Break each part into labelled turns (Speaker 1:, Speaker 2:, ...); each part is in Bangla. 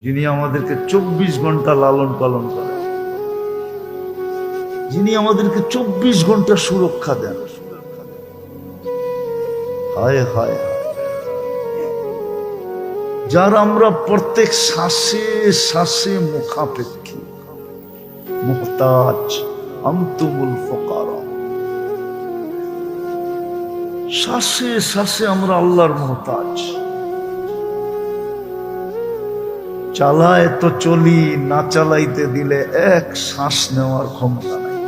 Speaker 1: যিনি আমাদেরকে 24 ঘন্টা লালন পালন করেন, যিনি আমাদেরকে 24 ঘন্টা সুরক্ষা দেন। হায় হায় হায়, যার আমরা প্রত্যেক শ্বাসে শ্বাসে মুখাপেক্ষী, মুহতাজ আনতুমুল ফুকারা। শ্বাসে শ্বাসে আমরা আল্লাহর মুহতাজ। চালায় তো চলি, না চালাইতে দিলে এক শ্বাস নেওয়ার ক্ষমতা নাই।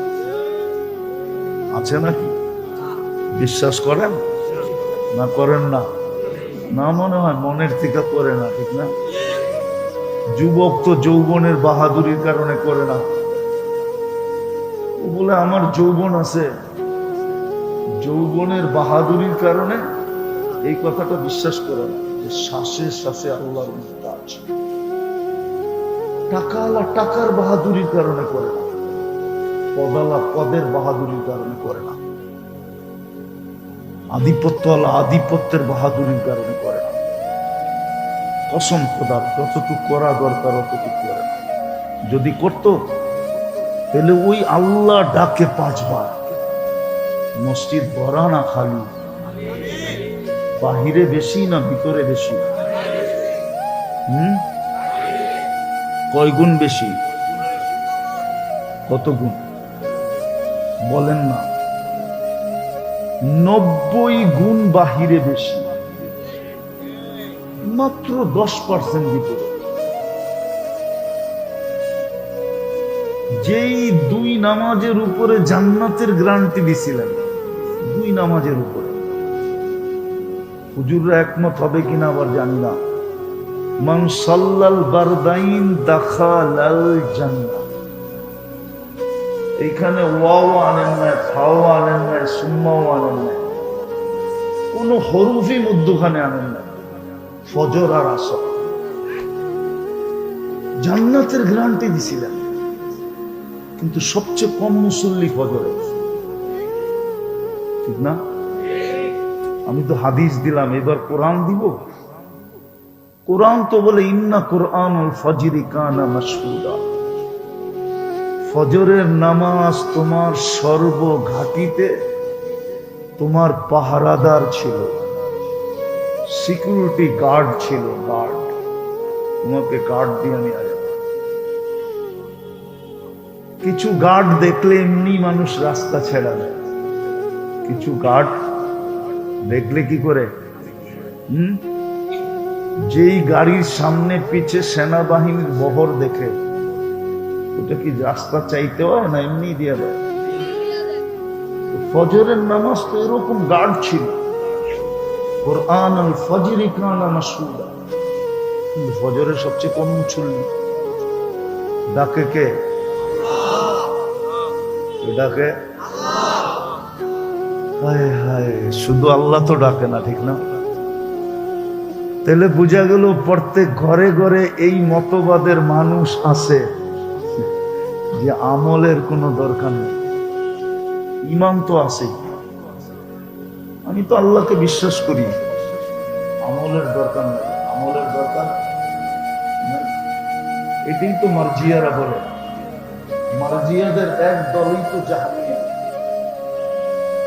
Speaker 1: আছে নাকি? বিশ্বাস করেন না করেন না? না, মনে হয় মনের থেকে করে না, ঠিক না? যুবক তো যৌবনের বাহাদুরির কারণে করে না। ও বলে আমার যৌবন আছে, যৌবনের বাহাদুরির কারণে এই কথাটা বিশ্বাস করে না যে শ্বাসে শ্বাসে আল্লাহর মুহতাজ। টাকাওয়ালা টাকার বাহাদুরির কারণে করে না, পদালা পদের বাহাদুরির কারণে করে না, আধিপত্যওয়ালা আধিপত্যের বাহাদুরির কারণে করে না। কসম খোদার, যতটুকু করা দরকার অতটুকু করে না। যদি করত তাহলে ওই আল্লাহ ডাকে 5 বার। মসজিদ ভরা না খালি? বাহিরে বেশি না ভিতরে বেশি? কয় গুণ বেশি? কত গুণ বলেন না? 90 গুণ বাহিরে বেশি, মাত্র 10% ভিতরে। যেই 2 নামাজের উপরে জান্নাতের গ্যারান্টি দিছিলেন, 2 নামাজের উপরে, হুজুররা একমত হবে কিনা আবার জানি না। মান সাল্লাল বারদাইন দাখালাল জান্নাহ। এইখানে ওয়াও আনেন না, ফাও আনেন না, সুম্মাও আনেন না, কোন হরফই মধ্যখানে আনেন না। ফজর আর আসর জান্নাতের গ্যারান্টি দিছিলেন, কিন্তু সবচেয়ে কম মুসল্লি ফজরে, ঠিক না? আমি তো হাদিস দিলাম, এবার কোরআন দিব। কোরআন তো বলে ইন্না কুরআনুল ফাজরি কানা মাশহুদা। ফজরের নামাজ তোমার সর্বঘাটিতে তোমার পাহারাদার ছিল, সিকিউরিটি গার্ড ছিল, গার্ড। তোমাকে গার্ড দিয়ে নিয়ে যাবে। কিছু গার্ড দেখলে এমনি মানুষ রাস্তা ছেড়া দেয়, কিছু গার্ড দেখলে কি করে? যেই গাড়ির সামনে পিছে সেনাবাহিনীর বহর দেখে, ওটা কি রাস্তা চাইতে হয় না এমনি দিয়ে দেয়? ফজরের নামাজ তো এরকম গার্ড ছিল। কুরআন আল ফজরি কানা মাশহুদা। কিন্তু ফজরের সবচেয়ে কম মুসল্লি। ডাকে কে? ডাকে হায় হায়, শুধু আল্লাহ তো ডাকে না, ঠিক না? তাহলে বোঝা গেল প্রত্যেক ঘরে ঘরে এই মতবাদের মানুষ আছে যে আমলের কোনো দরকার নেই, ইমান তো আছে। আমি তো আল্লাহকে বিশ্বাস করি, আমলের দরকার নেই, আমলের দরকার নেই। এটাই তো মার্জিয়ারা বলে। মার্জিয়াদের এক দলই তো জাহামিয়া,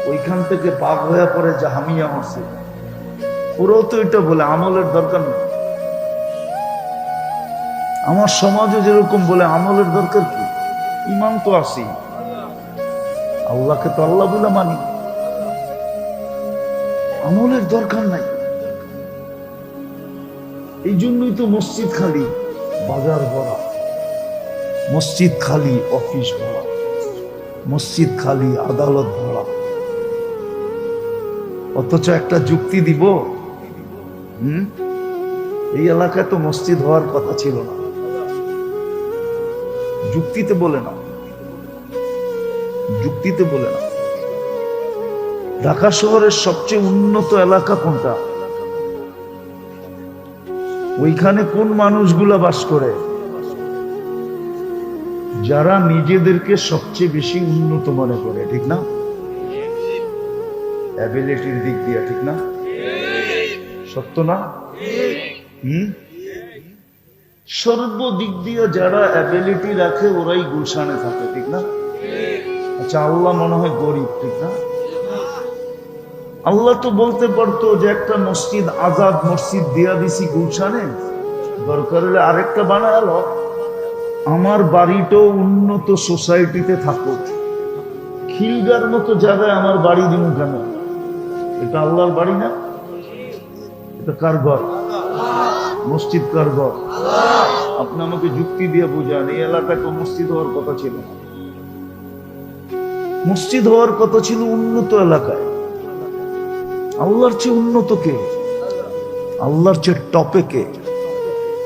Speaker 1: ওইখান থেকে পাক হয়ে পরে জাহামিয়া হচ্ছে। ওরাও তো এটা বলে আমলের দরকার নেই। আমার সমাজে যেরকম বলে আমলের দরকার কি, ইমান তো আসি, আল্লাহকে তো আল্লাহ বলে মানি, আমলের দরকার নাই। এই জন্যই তো মসজিদ খালি, বাজার ভরা, মসজিদ খালি, অফিস ভরা, মসজিদ খালি, আদালত ভরা। অথচ একটা যুক্তি দিব, এই এলাকায় তো মসজিদ হওয়ার কথা ছিল না, যুক্তিতে বলে না, যুক্তিতে বলে না। ঢাকা শহরের সবচেয়ে উন্নত এলাকা কোনটা? ওইখানে কোন মানুষগুলা বাস করে? যারা নিজেদেরকে সবচেয়ে বেশি উন্নত মনে করে, ঠিক না? অ্যাবিলিটির দিক দিয়ে, ঠিক না? সত্য না? সর্বদিক দিয়ে যারা অ্যাবিলিটি রাখে ওরাই গুলশানে থাকে, ঠিক না? আচ্ছা, আল্লাহ মনে হয় গরিব, ঠিক না? আল্লাহ তো বলতে পারতো যে একটা মসজিদ, আজাদ মসজিদ দিয়া দিছি গুলশানে, দরকার হলে আরেকটা বানালো। আমার বাড়িটাও উন্নত সোসাইটিতে থাকুক, খিলগার মতো জায়গায় আমার বাড়ি দিব কেন? এটা আল্লাহর বাড়ি না? এটা কার ঘর? মসজিদ কার ঘর? আপনি আমাকে যুক্তি দিয়ে বুঝান, এই এলাকায় তো মসজিদ হওয়ার কথা ছিল না। মসজিদ হওয়ার কথা ছিল উন্নত এলাকায়। আল্লাহর চেয়ে উন্নত কে? আল্লাহর চেয়ে টপে কে?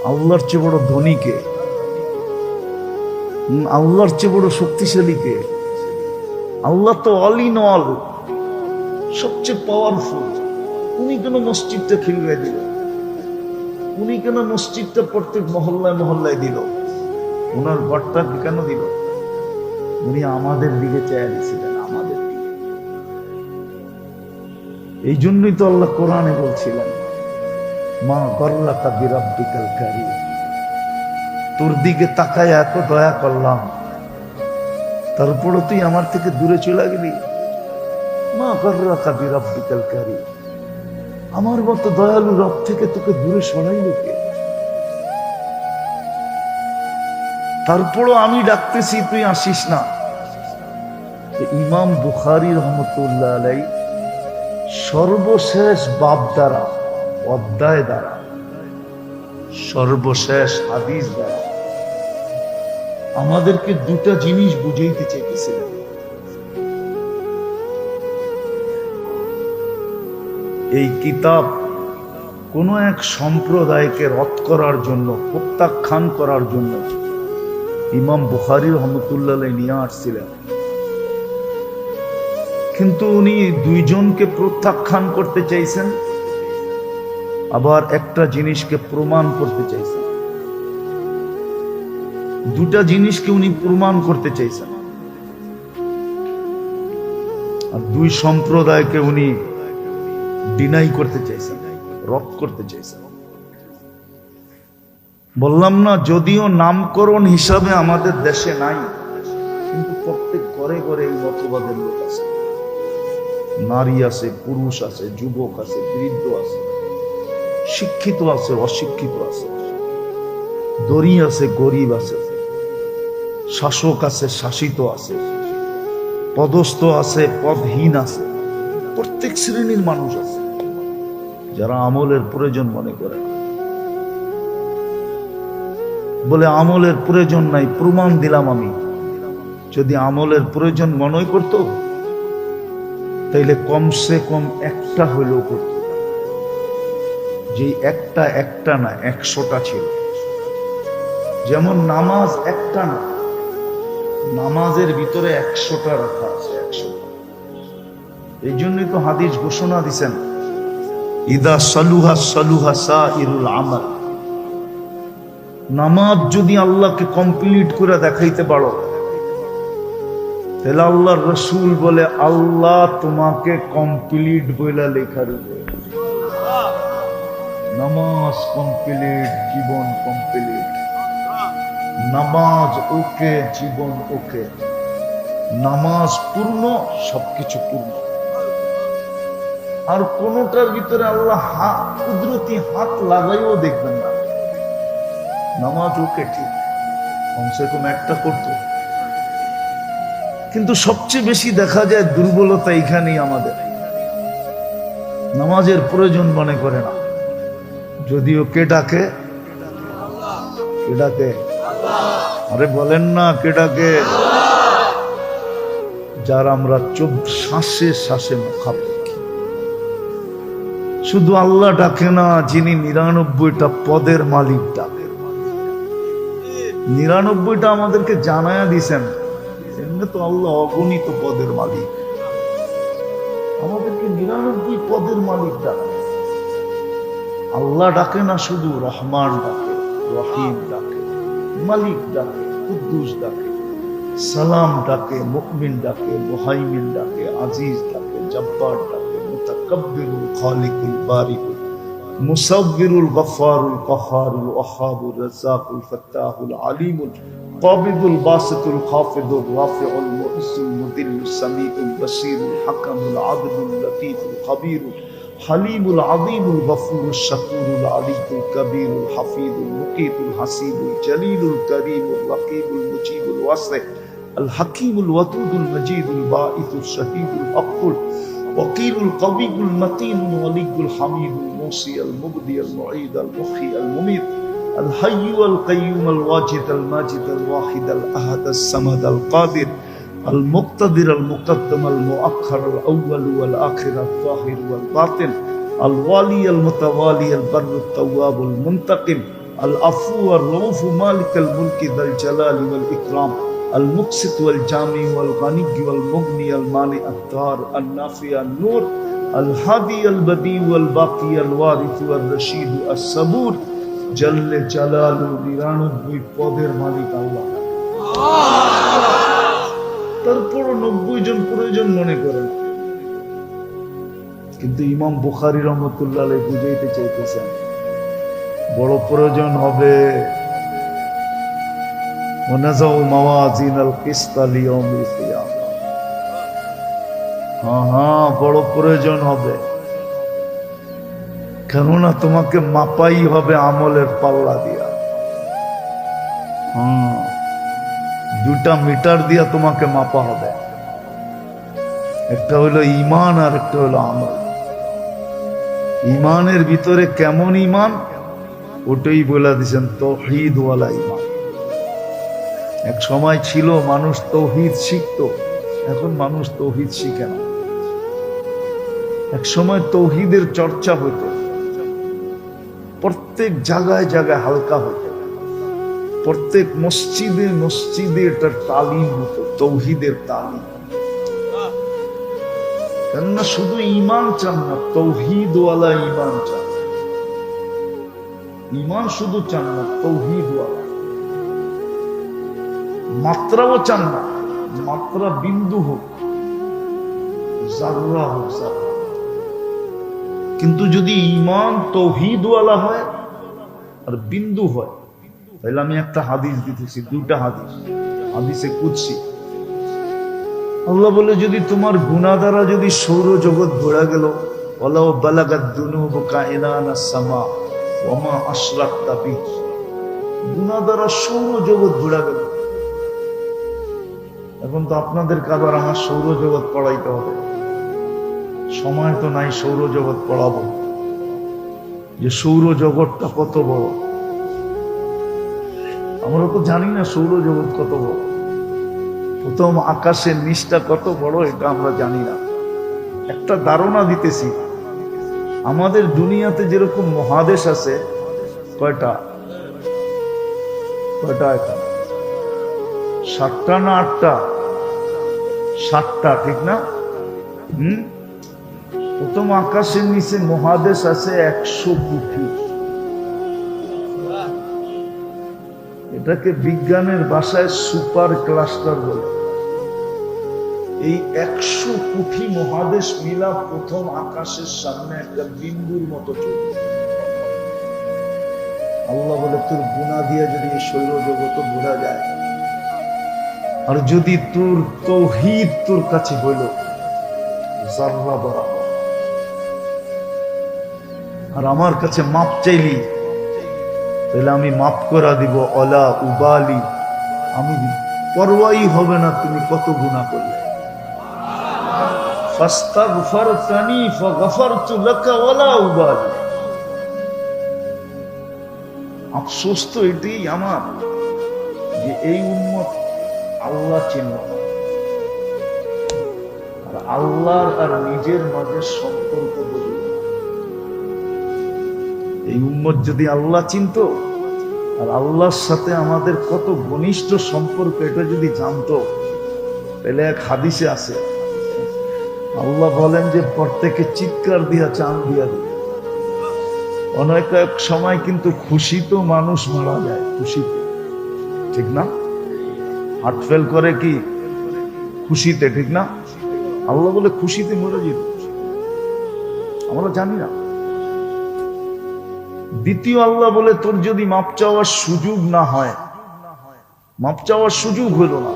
Speaker 1: আল্লাহর চেয়ে বড় ধনী কে? আল্লাহর চেয়ে বড় শক্তিশালী কে? আল্লাহ তো অল ইন অল, সবচেয়ে পাওয়ারফুল। উনি কেন মসজিদটা খিলগায় দিল? উনি কেন মসজিদটা প্রত্যেক মহল্লায় মহল্লায় দিল? ওনার ঘরটা কেন দিল? উনি আমাদের দিকে চেয়ে দিয়েছিলেন, আমাদের দিকে। এই জন্যই তো আল্লাহ কোরআনে বলছিলেন, মা গররাকা বিরাব্বিকাল কারীম, তোর দিকে তাকায় এত দয়া করলাম, তারপরে তুই আমার থেকে দূরে চলে গেলি। মা গররাকা বিরাব্বিকাল কারীম, আমার মতো দয়ালু রব থেকে তোকে দূরে সরাইল কে? তারপরও আমি ডাকতেছি, তুই আসিস না। ইমাম বুখারী রহমতুল্লাহ আলাইহি সর্বশেষ বাব দ্বারা, অধ্যায় দ্বারা, সর্বশেষ হাদিস দ্বারা আমাদেরকে দুটা জিনিস বুঝাইতে চাইতেছিলেন। এই কিতাব কোন এক সম্প্রদায়কে রদ করার জন্য, প্রত্যাখ্যান করার জন্য ইমাম বুখারী রহমতুল্লাহ আলাইহি নিয়ে আসছিলেন, কিন্তু উনি দুইজনকে প্রত্যাখ্যান করতে চাইছেন, আবার একটা জিনিসকে প্রমাণ করতে চাইছেন। দুটা জিনিসকে উনি প্রমাণ করতে চাইছেন, আর দুই সম্প্রদায়কে উনি ডিনাই করতে চাইছেন, রদ করতে চাইছেন। বললাম না, যদিও নামকরণ হিসাবে আমাদের দেশে নাই, কিন্তু প্রত্যেক ঘরে ঘরে এই মতবাদের লোক আছে। নারী আছে, পুরুষ আছে, যুবক আছে, বৃদ্ধ আছে, শিক্ষিত আছে, অশিক্ষিত আছে, ধনী আছে, গরিব আছে, শাসক আছে, শাসিত আছে, পদস্থ আছে, পদহীন আছে, প্রত্যেক শ্রেণীর মানুষ আছে যারা আমলের প্রয়োজন মনে করে। বলে আমলের প্রয়োজন নাই, প্রমাণ দিলাম আমি। যদি আমলের প্রয়োজন মনে করত, তাইলে কমসে কম একটা হইলেও করত। যে একটা না, 100টা ছিল। যেমন নামাজ একটা না, নামাজের ভিতরে 100টা রাখা আছে, 100টা। এই জন্যই তো হাদিস ঘোষণা দিছেন, ইদা সালুহা সালুহা সাইরুল আমাল। নামাজ যদি আল্লাহকে কমপ্লিট করে দেখাইতে পারো, তাহলে আল্লাহর রাসূল বলে, আল্লাহ তোমাকে কমপ্লিট বইলা লেখা দিবে। নামাজ কমপ্লিট, জীবন কমপ্লিট। নামাজ ওকে, জীবন ওকে। নামাজ পূর্ণ, সবকিছু পূর্ণ। আর কোনটার ভিতরে আল্লাহ কুদরতি হাত লাগাইও দেখবেন না। নামাজ ওকে, ঠিক, কমসে কম একটা করতো। কিন্তু সবচেয়ে বেশি দেখা যায় দুর্বলতা এখানেই আমাদের। নামাজের প্রয়োজন মনে করে না, যদিও কে ডাকে? কে ডাকে? আরে বলেন না, কে ডাকে? যার আমরা শ্বাসে শ্বাসে মুখাপেক্ষী। শুধু আল্লাহ ডাকে না, যিনি 99টা পদের মালিক ডাকে। 99টা আমাদেরকে জানায়া দিছেন, এমনি তো আল্লাহ অগণিত পদের মালিক। আমাদেরকে 99 পদের মালিক ডাকে। আল্লাহ ডাকে না, শুধু রহমান ডাকে, রহিম ডাকে, মালিক ডাকে, কুদ্দুস ডাকে, সালাম ডাকে, মুমিন ডাকে, মুহাইমিন ডাকে, আজিজ ডাকে, জব্বার ডাকে, মুতাকাব্বিরুল খালিকুল বারিকুল মুসাব্বিরুল গফফারুল কাহ্হারুল ওয়াহ্হাবুর রাজ্জাকুল ফাত্তাহুল আলিমুল কাবিদুল বাসিতুল খাফিদুর রাফিউল মুইসুল মুদিল্লুস সামিউল বাসীরুল হাকামুল আদলুল লতীফুল খবীরুল হালিমুল আযীমুল গফুরুশ শাকুরুল আলিয়ুল কবীরুল হাফিজুল মুকীতুল হাসিবুল জলিলুল করিমুল রকিবুল মুজিবুল ওয়াসি আল হাকীমুল ওয়াদুদুল মজিদুল বাঈসুল শাহীদুল হকুল ওয়াকিলুল কবিয়ুল মতিনুল ওয়ালিয়ুল হামিদুল মুসি আল মুবদি আল মুঈদ আল মুহয়ি আল মুমীত আল হাইয়্যু আল কাইয়্যুম আল ওয়াজিদ আল মাজিদ আল ওয়াহিদ আল আহাদ আস সামাদ আল কাদির المقتدر المقدم المؤخر الأول والآخر الظاهر والباطن الوالي المتوالي البر التواب المنتقم العفو الرؤوف مالك الملك ذا الجلال والإكرام المقسط والجامع والغني والمغني المانع الدار النافع النور الهادي البديع والباقي الوارث والرشيد الصبور جل جلاله 99 পদের মালিক আল্লাহ। তারপর 90 জন প্রয়োজন মনে করেন, কিন্তু ইমাম বুখারী রহমতুল্লাহ আলাইহি বুঝাইতে চাইতেছেন বড় প্রয়োজন হবে ওয়ানাযাউ মাওয়াজিনাল কিসতা লিয়াউমিল কিয়ামা। হ্যাঁ, বড় প্রয়োজন হবে, কেননা তোমাকে মাপাই হবে আমলের পাল্লা দিয়া। দুটা মিটার দিয়া তোমাকে মাপা হবে, একটা হলো ঈমান আর একটা হলো আমল। ঈমানের ভিতরে কেমন ঈমান ওটাই বলে দিয়েছেন, তাওহীদ ওয়ালা ঈমান। এক সময় ছিল মানুষ তাওহীদ শিখতো, এখন মানুষ তাওহীদ শিখে না। এক সময় তাওহীদের চর্চা হতো, প্রত্যেক জায়গায় জায়গায় হালকা হতো, প্রত্যেক মসজিদে মসজিদে এটার তালিম হতো, তাওহীদের তালিম। কেননা শুধু ঈমান চান না, তাওহীদ ওয়ালা ঈমান চান। ঈমান শুধু চান না, তাওহীদ ওয়ালা। মাত্রাও চান না, মাত্রা বিন্দু হোক, জাররা হোক, জাররা। কিন্তু যদি ঈমান তাওহীদ ওয়ালা হয় আর বিন্দু হয়, তাহলে আমি একটা হাদিস দিতেছি, দুইটা হাদিস, হাদিসে কুদসি। আল্লাহ বলে, যদি তোমার গুনাহ দ্বারা যদি সৌরজগৎ ভরে গেল, ওয়ালাউ বালাগাত দুনুবুকা ইনানাস সামা ওয়া মা আশরাকতা বিহি, গুনাহ দ্বারা সৌরজগৎ ভরে গেল। এখন তো আপনাদের কাবার আমার সৌরজগৎ পড়াইতে হবে, সময় তো নাই সৌরজগৎ পড়াবো, যে সৌরজগৎটা কত বড়। আমরা তো জানি না সৌরজগৎ কত বড়, প্রথম আকাশের নিচটা কত বড় এটা আমরা জানি না। একটা ধারণা দিতেছি, আমাদের দুনিয়াতে যেরকম মহাদেশ আছে, কয়টা এখন 7টা না 8টা? 7টা, ঠিক না? প্রথম আকাশের নিচে মহাদেশ আছে 100 কোটি। এটাকে বিজ্ঞানের ভাষায় সুপার ক্লাস্টার বলে। এই 100 কোটি মহাদেশ মিলা প্রথম আকাশের সামনে একটা বিন্দুর মতো চলবে। আল্লাহ বলে, তোর গুনাহ দিয়ে যদি এই সৌরজগৎ বোঝা যায়, আর যদি তোর তাওহীদ তোর কাছে হইল জাররা বরাবর, আর আমার কাছে মাপ চাইলি, তাহলে আমি মাফ করা দিব। অলা উবালি, আমি পরোয়াই হবে না তুমি কত গুনাহ করলে। ফাস্তাগফারতানি ফাগফারতু লাকা ওয়ালা উবালি। আফসোস তো এটাই আমার, যে এই উম্মত আল্লাহ চিনল না, আর আল্লাহর আর নিজের মাঝে সম্পর্ক বুঝল না। এই উম্মত যদি আল্লাহ চিনতো, আর আল্লাহর সাথে আমাদের কত ঘনিষ্ঠ সম্পর্ক এটা যদি জানতো, তাহলে এক হাদিসে আছে, আল্লাহ বলেন যে প্রত্যেকে চিৎকার দিয়া চান দিয়া দিবে। অনেক এক সময় কিন্তু খুশিতে মানুষ মারা যায়, খুশিতে, ঠিক না? হার্ট ফেল করে কি খুশিতে, ঠিক না? আল্লাহ বলে খুশিতে মরে যেত, আমরা জানি না। দ্বিতীয় আল্লাহ বলে তোর যদি মাপ চাওয়ার সুযোগ না হয়, মাপ চাওয়ার সুযোগ হলো না,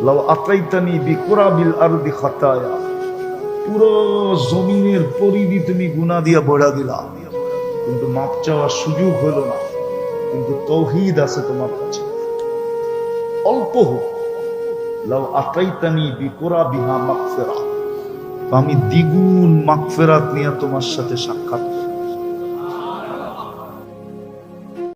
Speaker 1: লাউ আতাইতানি বিকুরাবিল আরদি খাতায়া, পুরো জমিনের পরিধি তুমি গুনাহ দিয়া বড়া দিলা, কিন্তু মাপ চাওয়ার সুযোগ হলো না। কিন্তু তৌহিদ আছে তোমার কাছে, অল্প হোক, লাউ আতাইতানি বিকুরাবিহা মাগফিরা, আমি দ্বিগুণ মাগফিরাত নিয়ে তোমার সাথে সাক্ষাৎ